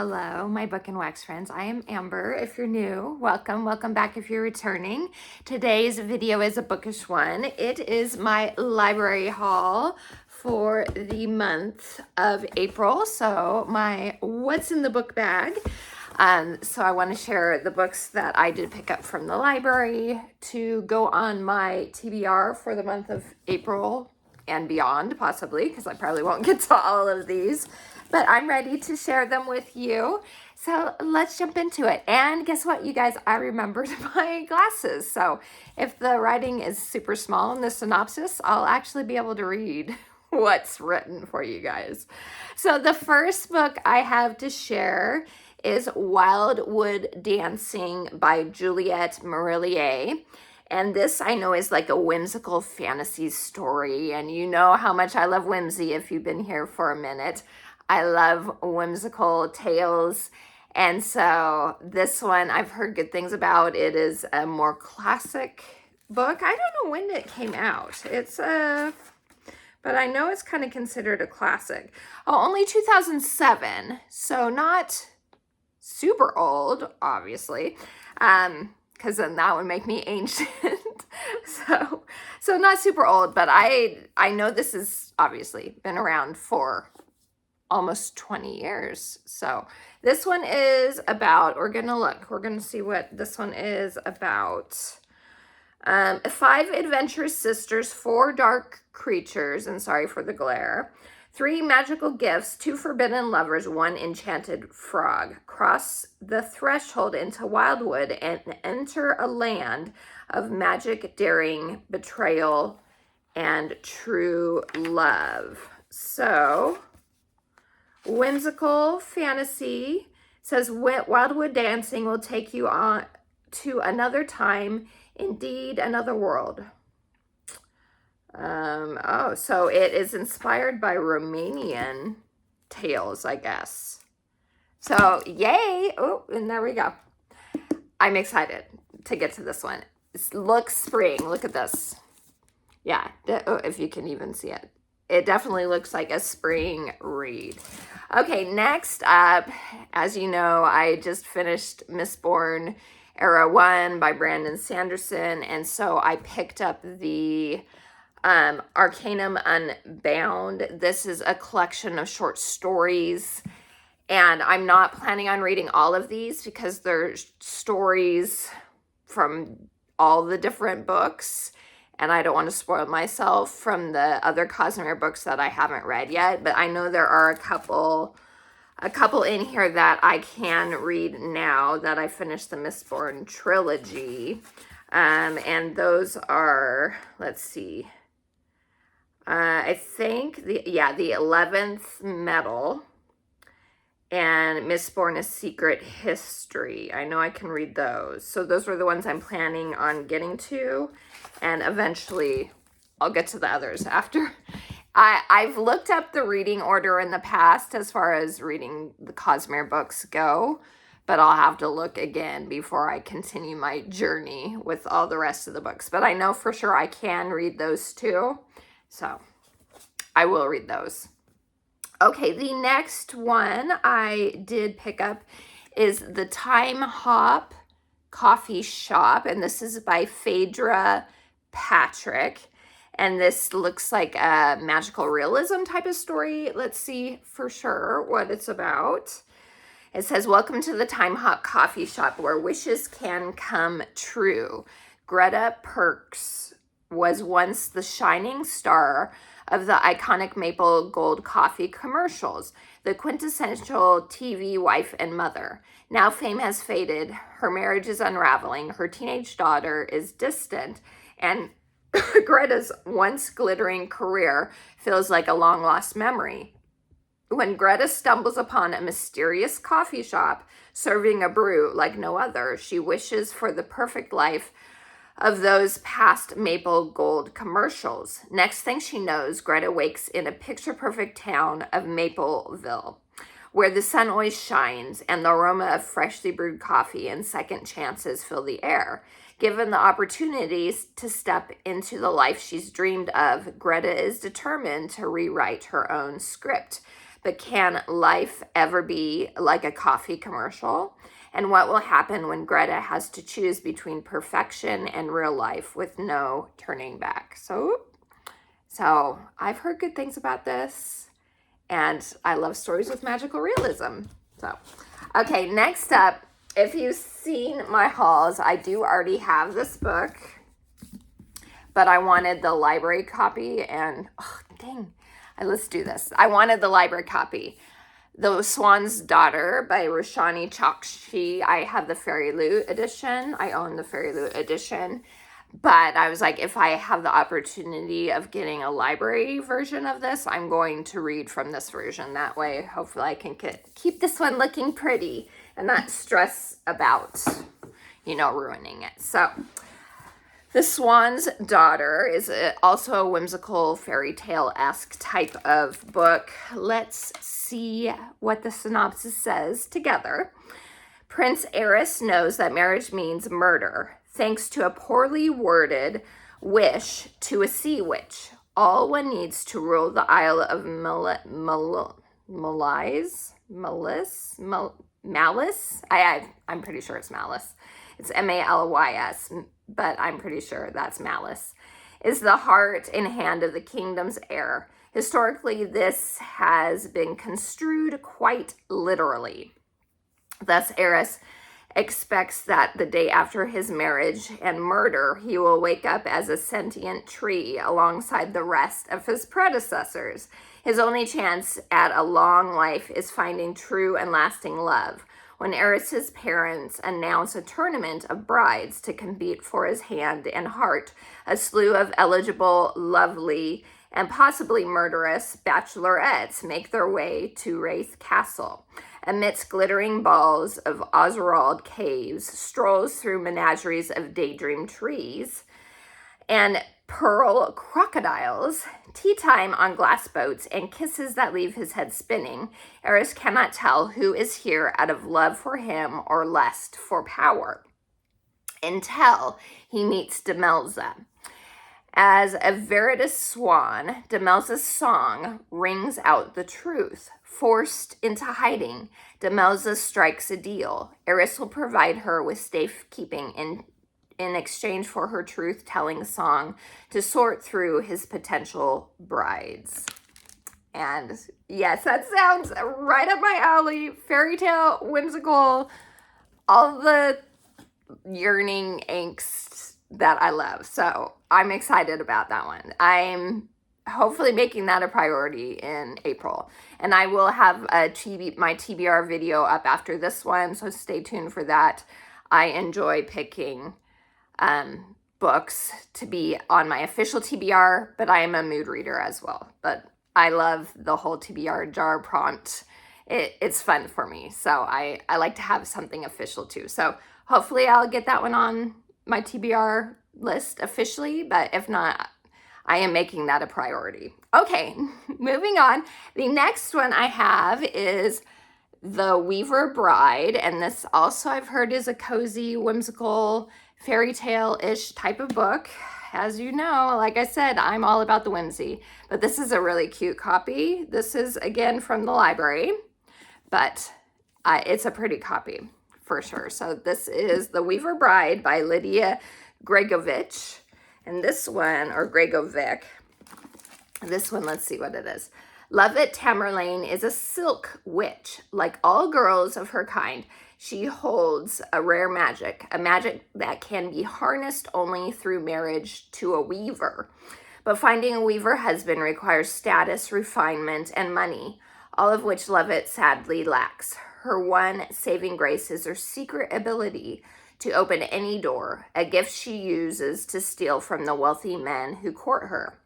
Hello, my book and wax friends. I am Amber. If you're new, welcome back if you're returning. Today's video is a bookish one. It is my library haul for the month of April. So my what's in the book bag. So I want to share the books that I did pick up from the library to go on my TBR for the month of April and beyond, possibly, because I probably won't get to all of these, but I'm ready to share them with you. So let's jump into it. And guess what, you guys? I remembered my glasses. So if the writing is super small in the synopsis, I'll actually be able to read what's written for you guys. So the first book I have to share is Wildwood Dancing by Juliette Marillier. And this I know is like a whimsical fantasy story. And you know how much I love whimsy if you've been here for a minute. I love whimsical tales. And so this one I've heard good things about. It is a more classic book. I don't know when it came out. But I know it's kind of considered a classic. Oh, only 2007. So not super old, obviously. Because then that would make me ancient. so not super old, but I know this has obviously been around for almost 20 years. So this one is about, we're gonna see what this one is about. 5 adventurous sisters, 4 dark creatures, and sorry for the glare, 3 magical gifts, 2 forbidden lovers, 1 enchanted frog. Cross the threshold into Wildwood and enter a land of magic, daring, betrayal, and true love. So, whimsical fantasy says Wildwood Dancing will take you on to another time, indeed another world. So it is inspired by Romanian tales, I guess. So, yay! Oh, and there we go. I'm excited to get to this one. It looks spring. Look at this. Yeah, if you can even see it. It definitely looks like a spring read. Okay, next up, as you know, I just finished Mistborn Era 1 by Brandon Sanderson, and so I picked up the Arcanum Unbound. This is a collection of short stories, and I'm not planning on reading all of these because they're stories from all the different books, and I don't want to spoil myself from the other Cosmere books that I haven't read yet, but I know there are a couple in here that I can read now that I finished the Mistborn trilogy. And those are, let's see, I think the 11th Metal and Mistborn: A Secret History. I know I can read those. So those were the ones I'm planning on getting to, and eventually I'll get to the others after. I've looked up the reading order in the past as far as reading the Cosmere books go, but I'll have to look again before I continue my journey with all the rest of the books. But I know for sure I can read those too. So I will read those. Okay, the next one I did pick up is The Time Hop Coffee Shop, and this is by Phaedra Patrick. And this looks like a magical realism type of story. Let's see for sure what it's about. It says, welcome to the Time Hop Coffee Shop where wishes can come true. Greta Perks was once the shining star of the iconic maple gold coffee commercials, the quintessential TV wife and mother. Now fame has faded, her marriage is unraveling, her teenage daughter is distant, and Greta's once glittering career feels like a long-lost memory. When Greta stumbles upon a mysterious coffee shop serving a brew like no other, she wishes for the perfect life of those past maple gold commercials. Next thing she knows, Greta wakes in a picture-perfect town of Mapleville, where the sun always shines and the aroma of freshly brewed coffee and second chances fill the air. Given the opportunities to step into the life she's dreamed of, Greta is determined to rewrite her own script. but can life ever be like a coffee commercial? And what will happen when Greta has to choose between perfection and real life with no turning back? So I've heard good things about this, and I love stories with magical realism. So, okay, next up, if you've seen my hauls, I do already have this book, but I wanted the library copy, and oh, dang, let's do this. I wanted the library copy. The Swan's Daughter by Roshani Chokshi. I have the Fairy Loot edition. I own the Fairy Loot edition. But I was like, if I have the opportunity of getting a library version of this, I'm going to read from this version. That way, hopefully I can keep this one looking pretty and not stress about, ruining it. So, The Swan's Daughter is also a whimsical fairy tale-esque type of book. Let's see what the synopsis says together. Prince Eris knows that marriage means murder, thanks to a poorly worded wish to a sea witch. All one needs to rule the Isle of Malice. I'm pretty sure it's Malice. It's Malys, but I'm pretty sure that's Malice. Is the heart and hand of the kingdom's heir. Historically, this has been construed quite literally. Thus, Eris expects that the day after his marriage and murder, he will wake up as a sentient tree alongside the rest of his predecessors. His only chance at a long life is finding true and lasting love. When Eris's parents announce a tournament of brides to compete for his hand and heart, a slew of eligible, lovely, and possibly murderous bachelorettes make their way to Wraith Castle. Amidst glittering balls of Oswald caves, strolls through menageries of daydream trees, and pearl crocodiles, tea time on glass boats, and kisses that leave his head spinning, Eris cannot tell who is here out of love for him or lust for power, until he meets Demelza. As a Veritas swan, Demelza's song rings out the truth. Forced into hiding, Demelza strikes a deal. Eris will provide her with safekeeping in exchange for her truth-telling song to sort through his potential brides. And yes, that sounds right up my alley. Fairy tale, whimsical, all the yearning angst that I love. So I'm excited about that one. I'm hopefully making that a priority in April. And I will have my TBR video up after this one, so stay tuned for that. I enjoy picking books to be on my official TBR, but I am a mood reader as well. But I love the whole TBR jar prompt. It's fun for me. So I like to have something official too. So hopefully I'll get that one on my TBR list officially, but if not, I am making that a priority. Okay, moving on. The next one I have is The Weaver Bride, and this also I've heard is a cozy, whimsical, fairy tale-ish type of book. As you know, like I said, I'm all about the whimsy, but this is a really cute copy. This is, again, from the library, but it's a pretty copy for sure. So this is The Weaver Bride by Lydia Gregovich. And this one, or Gregovic, this one, let's see what it is. Lovett Tamerlane is a silk witch. Like all girls of her kind, she holds a rare magic, a magic that can be harnessed only through marriage to a weaver. But finding a weaver husband requires status, refinement, and money, all of which Lovett sadly lacks. Her one saving grace is her secret ability to open any door, a gift she uses to steal from the wealthy men who court her.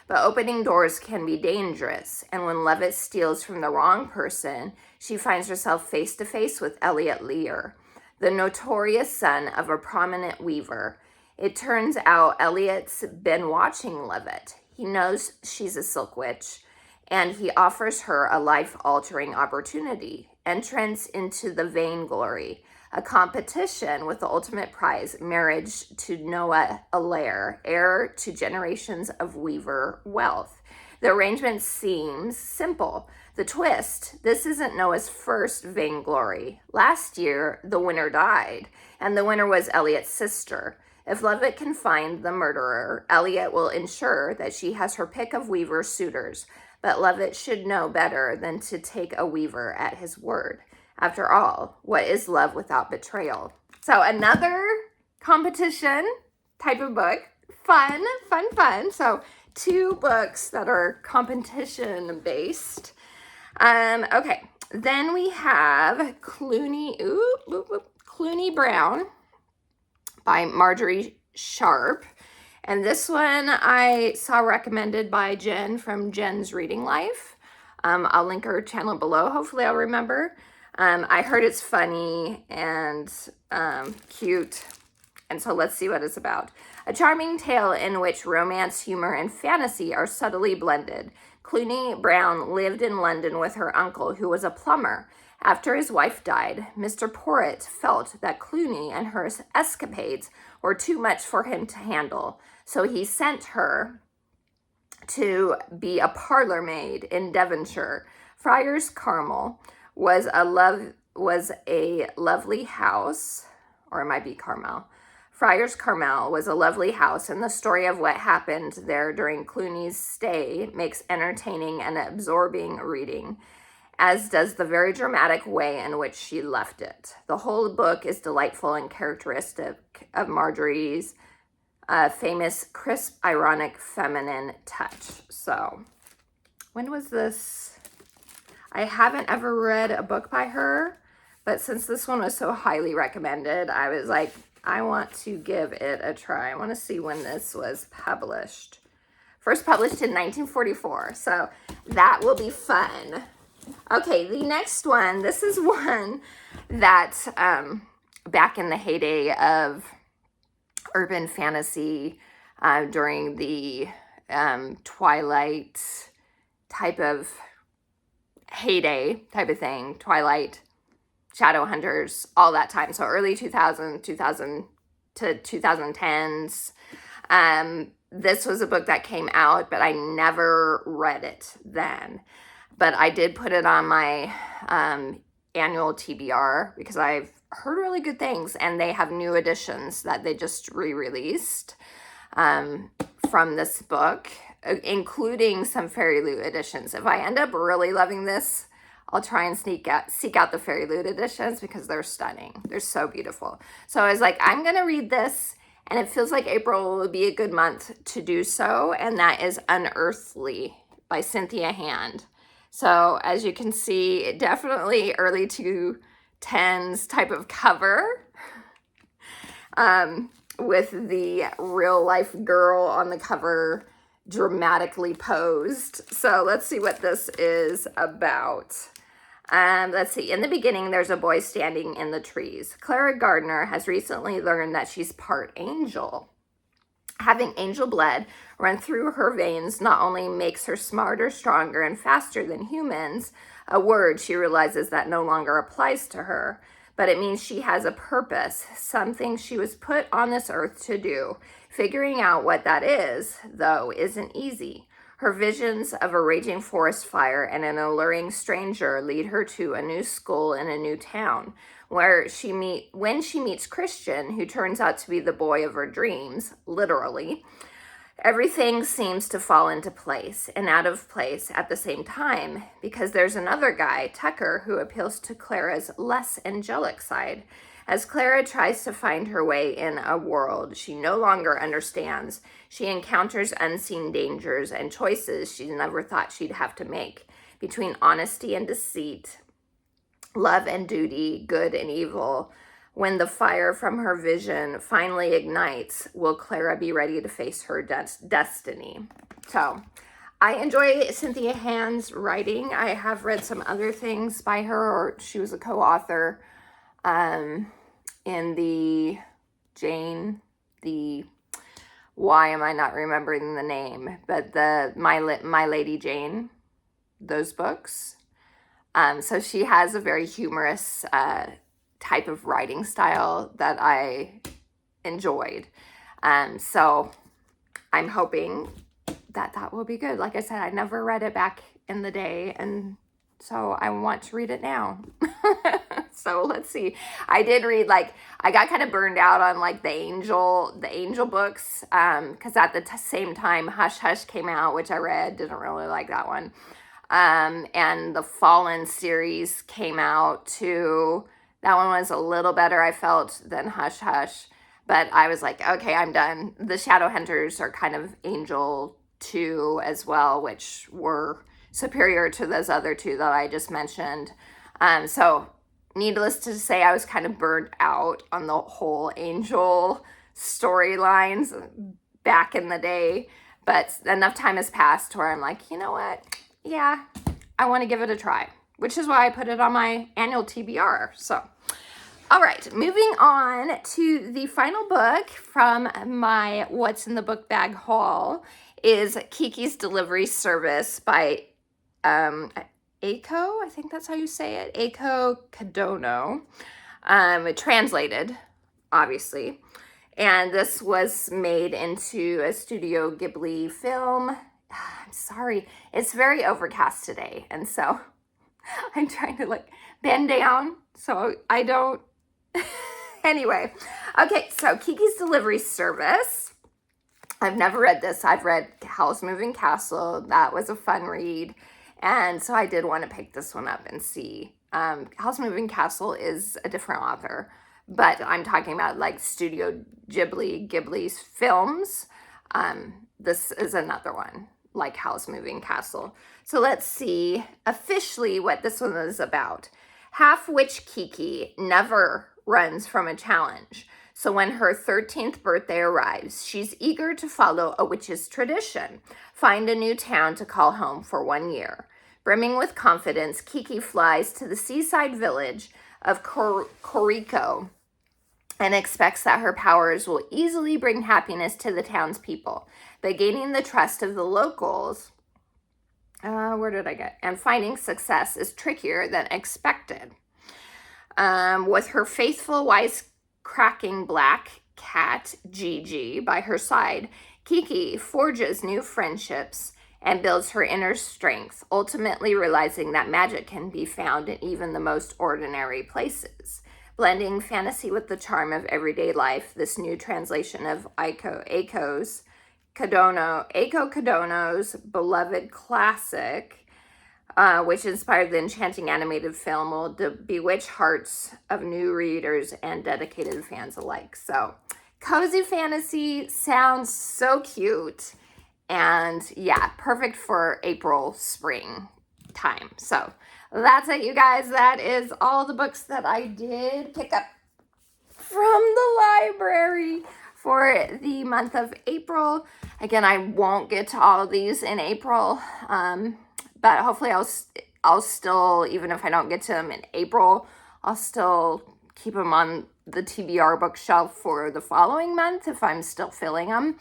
But opening doors can be dangerous, and when Levitt steals from the wrong person, she finds herself face to face with Elliot Lear, the notorious son of a prominent weaver. It turns out Elliot's been watching Levitt. He knows she's a silk witch, and he offers her a life-altering opportunity, entrance into the Vainglory, a competition with the ultimate prize, marriage to Noah Allaire, heir to generations of weaver wealth. The arrangement seems simple. The twist, this isn't Noah's first vainglory. Last year, the winner died, and the winner was Elliot's sister. If Lovett can find the murderer, Elliot will ensure that she has her pick of Weaver suitors, but Lovett should know better than to take a Weaver at his word. After all, what is love without betrayal? So another competition type of book. Fun. So 2 books that are competition based. Okay, then we have Clooney Brown by Marjorie Sharp. And this one I saw recommended by Jen from Jen's Reading Life. I'll link her channel below. Hopefully I'll remember. I heard it's funny and cute. And so let's see what it's about. A charming tale in which romance, humor, and fantasy are subtly blended. Clooney Brown lived in London with her uncle, who was a plumber. After his wife died, Mr. Porritt felt that Clooney and her escapades were too much for him to handle, so he sent her to be a parlor maid in Devonshire. Friars Carmel was a lovely house, or it might be Carmel. Friars Carmel was a lovely house, and the story of what happened there during Clooney's stay makes entertaining and absorbing reading, as does the very dramatic way in which she left it. The whole book is delightful and characteristic of Marjorie's famous, crisp, ironic, feminine touch. So, when was this? I haven't ever read a book by her, but since this one was so highly recommended, I was like, I want to give it a try. I want to see when this was published. First published in 1944, so that will be fun. Okay, the next one, this is one that back in the heyday of urban fantasy, during the Twilight type of heyday type of thing, Twilight, Shadowhunters, all that time. So early 2000 to 2010s. This was a book that came out, but I never read it then. But I did put it on my annual TBR because I've heard really good things, and they have new editions that they just re-released from this book, including some Fairy Loot editions. If I end up really loving this, I'll try and seek out the Fairy Loot editions because they're stunning. They're so beautiful. So I was like, I'm going to read this, and it feels like April will be a good month to do so, and that is Unearthly by Cynthia Hand. So as you can see, definitely early 2010s type of cover with the real life girl on the cover dramatically posed. So let's see what this is about. Let's see. In the beginning, there's a boy standing in the trees. Clara Gardner has recently learned that she's part angel. Having angel blood run through her veins not only makes her smarter, stronger, and faster than humans, a word she realizes that no longer applies to her, but it means she has a purpose, something she was put on this earth to do. Figuring out what that is, though, isn't easy. Her visions of a raging forest fire and an alluring stranger lead her to a new school in a new town, where when she meets Christian, who turns out to be the boy of her dreams, literally, everything seems to fall into place and out of place at the same time, because there's another guy, Tucker, who appeals to Clara's less angelic side. As Clara tries to find her way in a world she no longer understands, she encounters unseen dangers and choices she never thought she'd have to make, between honesty and deceit, love and duty, good and evil. When the fire from her vision finally ignites, will Clara be ready to face her destiny? So I enjoy Cynthia Hand's writing. I have read some other things by her, or she was a co-author in the Jane, why am I not remembering the name, but the My Lady Jane, those books. So she has a very humorous type of writing style that I enjoyed. So I'm hoping that will be good. Like I said, I never read it back in the day, and So I want to read it now. So let's see. I did read, like, I got kind of burned out on like the angel books, because at the same time Hush Hush came out, which I read, didn't really like that one. And the Fallen series came out too. That one was a little better, I felt, than Hush Hush. But I was like, okay, I'm done. The Shadowhunters are kind of angel too as well, which were superior to those other two that I just mentioned. So needless to say, I was kind of burned out on the whole angel storylines back in the day. But enough time has passed where I'm like, you know what? Yeah, I want to give it a try, which is why I put it on my annual TBR. So, all right, moving on to the final book from my What's in the Book Bag haul is Kiki's Delivery Service by Aiko, I think that's how you say it, Aiko Kadono, translated, obviously. And this was made into a Studio Ghibli film. I'm sorry, it's very overcast today, and so I'm trying to like bend down so I don't. Anyway, okay, so Kiki's Delivery Service. I've never read this. I've read Howl's Moving Castle. That was a fun read, and so I did want to pick this one up and see. Howl's Moving Castle is a different author, but I'm talking about like Studio Ghibli's films. This is another one, like Howl's Moving Castle. So let's see officially what this one is about. Half-witch Kiki never runs from a challenge. So when her 13th birthday arrives, she's eager to follow a witch's tradition, find a new town to call home for 1 year. Brimming with confidence, Kiki flies to the seaside village of Koriko and expects that her powers will easily bring happiness to the townspeople. But gaining the trust of the locals, and finding success is trickier than expected. With her faithful, wisecracking black cat, Gigi, by her side, Kiki forges new friendships and builds her inner strength, ultimately realizing that magic can be found in even the most ordinary places. Blending fantasy with the charm of everyday life, this new translation of Aiko Kadono's beloved classic, which inspired the enchanting animated film, will bewitch hearts of new readers and dedicated fans alike. So, cozy fantasy sounds so cute. And yeah, perfect for April, spring time. So, that's it, you guys. That is all the books that I did pick up from the library for the month of April. Again, I won't get to all of these in April, but hopefully I'll still, even if I don't get to them in April, I'll still keep them on the TBR bookshelf for the following month if I'm still filling them.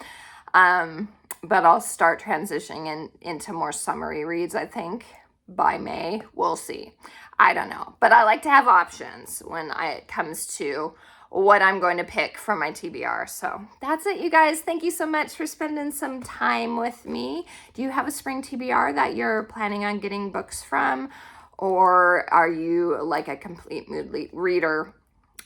But I'll start transitioning into more summery reads, I think, by May. We'll see. I don't know. But I like to have options when it comes to what I'm going to pick from my TBR. So that's it, you guys. Thank you so much for spending some time with me. Do you have a spring TBR that you're planning on getting books from? Or are you like a complete mood reader?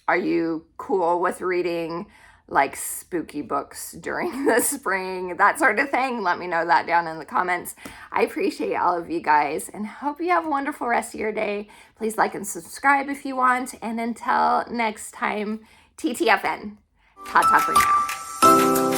Are you cool with reading like spooky books during the spring, that sort of thing? Let me know that down in the comments. I appreciate all of you guys and hope you have a wonderful rest of your day. Please like and subscribe if you want. And until next time, TTFN. Ta-ta for now.